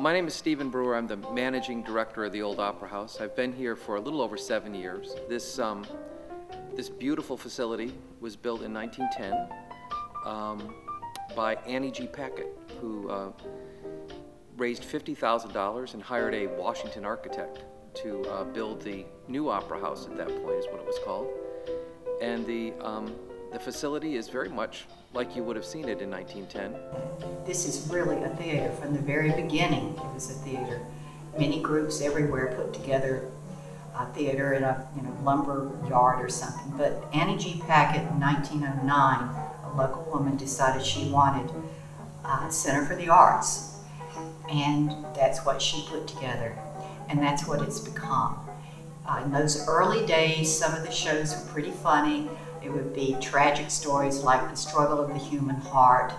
My name is Stephen Brewer. I'm the managing director of the Old Opera House. I've been here for a little over 7 years. This beautiful facility was built in 1910 by Annie G. Packett, who raised $50,000 and hired a Washington architect to build the new Opera House at that point, is what it was called. And the facility is very much like you would have seen it in 1910. This is really a theater. From the very beginning, it was a theater. Many groups everywhere put together a theater in a lumber yard or something. But Annie G. Packett in 1909, a local woman, decided she wanted a Center for the Arts. And that's what she put together. And that's what it's become. In those early days, some of the shows were pretty funny. It would be tragic stories like The Struggle of the Human Heart.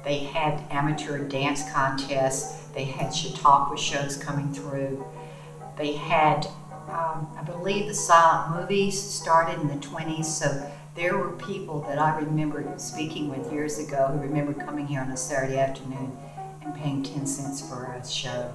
They had amateur dance contests. They had Chautauqua shows coming through. They had, I believe, the silent movies started in the 20s. So there were people that I remember speaking with years ago who remembered coming here on a Saturday afternoon and paying 10 cents for a show.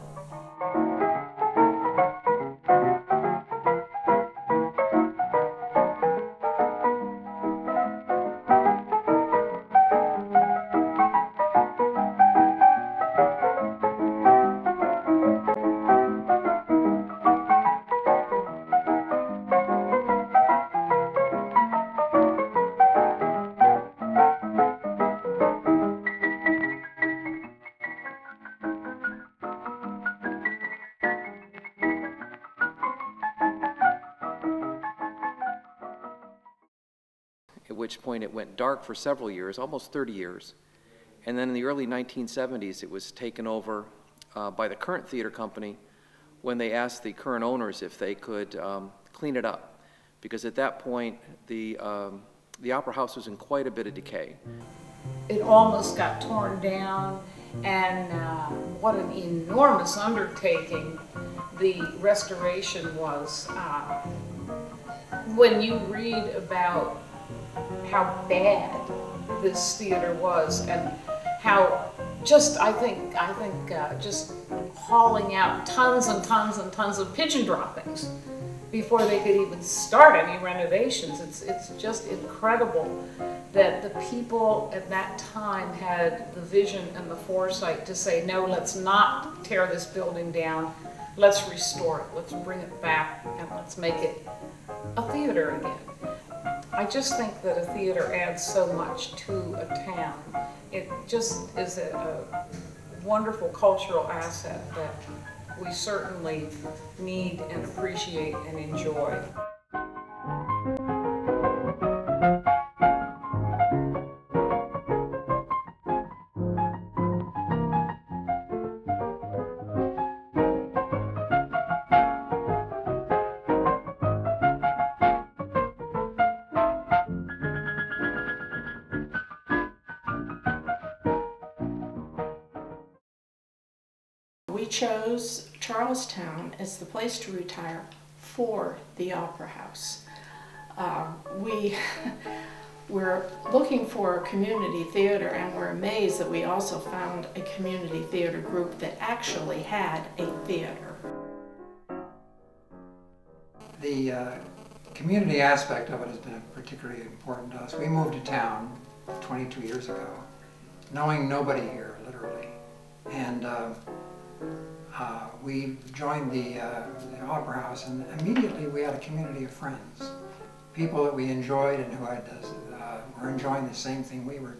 At which point it went dark for several years, almost 30 years. And then in the early 1970s, it was taken over by the current theater company when they asked the current owners if they could clean it up. Because at that point, the Opera House was in quite a bit of decay. It almost got torn down, and what an enormous undertaking the restoration was. When you read about how bad this theater was and how just, I think just hauling out tons and tons and tons of pigeon droppings before they could even start any renovations. It's just incredible that the people at that time had the vision and the foresight to say, no, let's not tear this building down, let's restore it, let's bring it back, and let's make it a theater again. I just think that a theater adds so much to a town. It just is a wonderful cultural asset that we certainly need and appreciate and enjoy. We chose Charlestown as the place to retire for the Opera House. We're looking for a community theater, and we're amazed that we also found a community theater group that actually had a theater. The community aspect of it has been particularly important to us. We moved to town 22 years ago, knowing nobody here, literally. And we joined the Opera House, and immediately we had a community of friends, people that we enjoyed and who were enjoying the same thing we were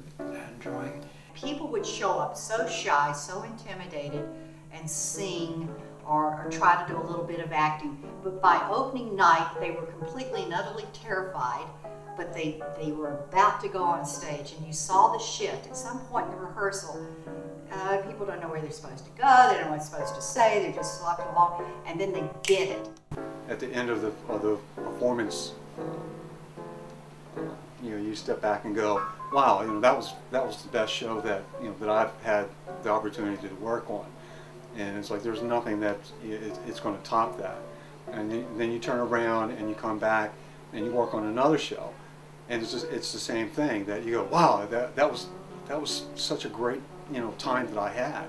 enjoying. People would show up so shy, so intimidated, and sing or try to do a little bit of acting. But by opening night, they were completely and utterly terrified, but they were about to go on stage, and you saw the shift. At some point in the rehearsal, people don't know where they're supposed to go, they don't know what they're supposed to say, they're just slopping along, and then they get it. At the end of the performance, you step back and go, wow, that was the best show that that I've had the opportunity to work on, and it's like there's nothing that it's going to top that. And then you turn around and you come back and you work on another show, and it's the same thing, that you go, wow, that was that was such a great, time that I had,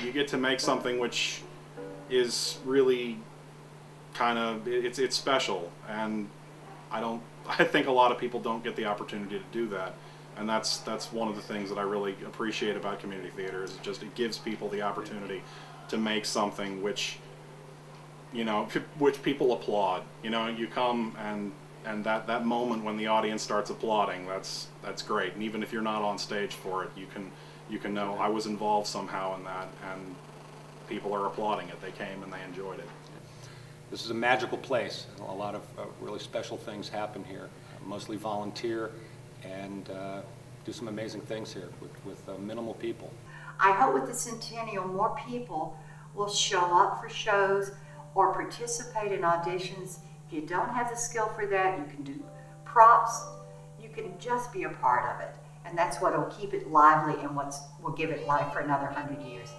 You get to make something which is really kind of, it's special, and I think a lot of people don't get the opportunity to do that. And that's one of the things that I really appreciate about community theater, is it gives people the opportunity to make something which people applaud. You come and that moment when the audience starts applauding, that's great. And even if you're not on stage for it, you can know I was involved somehow in that, and people are applauding it. They came and they enjoyed it. This is a magical place. A lot of really special things happen here, mostly volunteer, and do some amazing things here with minimal people. I hope with the Centennial more people will show up for shows or participate in auditions. If you don't have the skill for that, you can do props. You can just be a part of it. And that's what will keep it lively and what will give it life for another 100 years.